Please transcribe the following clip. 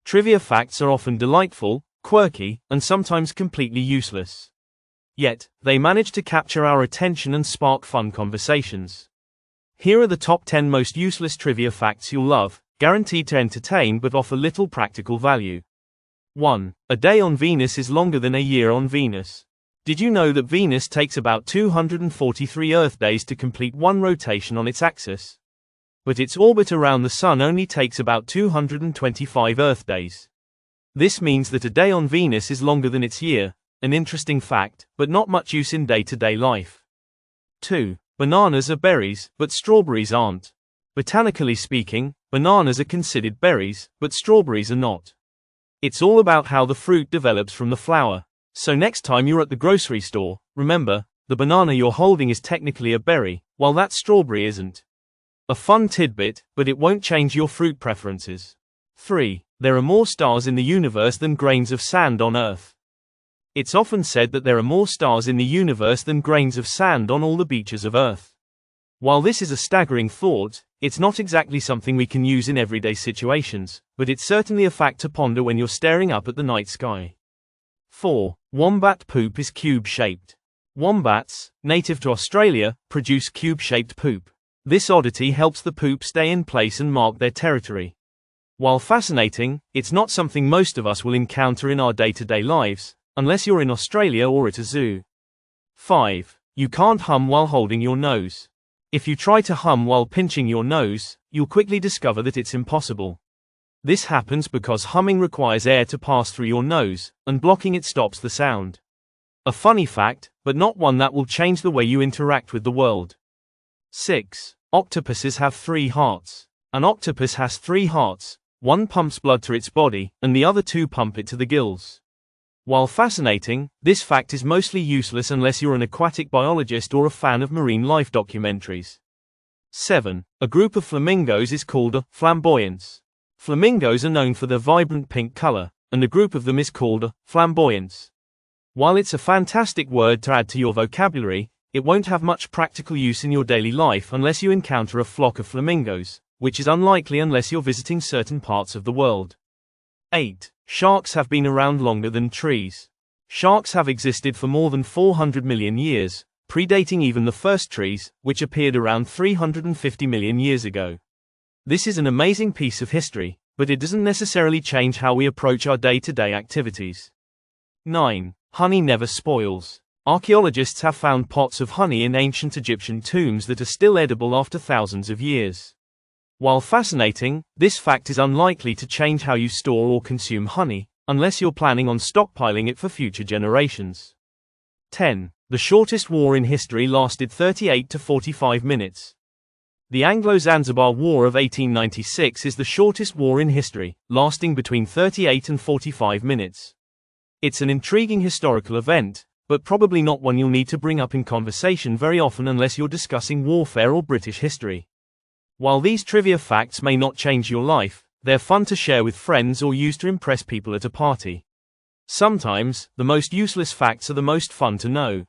Trivia facts are often delightful, quirky, and sometimes completely useless. Yet, they manage to capture our attention and spark fun conversations. Here are the top 10 most useless trivia facts you'll love, guaranteed to entertain but offer little practical value. 1. A day on Venus is longer than a year on Venus. Did you know that Venus takes about 243 Earth days to complete one rotation on its axis? But its orbit around the Sun only takes about 225 Earth days. This means that a day on Venus is longer than its year, an interesting fact, but not much use in day-to-day life. 2. Bananas are berries, but strawberries aren't. Botanically speaking, bananas are considered berries, but strawberries are not. It's all about how the fruit develops from the flower. So next time you're at the grocery store, remember, the banana you're holding is technically a berry, while that strawberry isn't. A fun tidbit, but it won't change your fruit preferences. 3. There are more stars in the universe than grains of sand on Earth. It's often said that there are more stars in the universe than grains of sand on all the beaches of Earth. While this is a staggering thought, it's not exactly something we can use in everyday situations, but it's certainly a fact to ponder when you're staring up at the night sky. 4. Wombat poop is cube-shaped. Wombats, native to Australia, produce cube-shaped poop. This oddity helps the poop stay in place and mark their territory. While fascinating, it's not something most of us will encounter in our day-to-day lives, unless you're in Australia or at a zoo. 5. You can't hum while holding your nose. If you try to hum while pinching your nose, you'll quickly discover that it's impossible. This happens because humming requires air to pass through your nose, and blocking it stops the sound. A funny fact, but not one that will change the way you interact with the world. 6. Octopuses have 3 hearts. An octopus has 3 hearts, one pumps blood to its body, and the other 2 pump it to the gills. While fascinating, this fact is mostly useless unless you're an aquatic biologist or a fan of marine life documentaries. 7. A group of flamingos is called a flamboyant. Flamingos are known for their vibrant pink color, and a group of them is called a flamboyant. While it's a fantastic word to add to your vocabulary, it won't have much practical use in your daily life unless you encounter a flock of flamingos, which is unlikely unless you're visiting certain parts of the world. 8. Sharks have been around longer than trees. Sharks have existed for more than 400 million years, predating even the first trees, which appeared around 350 million years ago. This is an amazing piece of history, but it doesn't necessarily change how we approach our day-to-day activities. 9. Honey never spoils. Archaeologists have found pots of honey in ancient Egyptian tombs that are still edible after thousands of years. While fascinating, this fact is unlikely to change how you store or consume honey, unless you're planning on stockpiling it for future generations. 10. The shortest war in history lasted 38 to 45 minutes. The Anglo-Zanzibar War of 1896 is the shortest war in history, lasting between 38 and 45 minutes. It's an intriguing historical event, but probably not one you'll need to bring up in conversation very often unless you're discussing warfare or British history. While these trivia facts may not change your life, they're fun to share with friends or use to impress people at a party. Sometimes, the most useless facts are the most fun to know.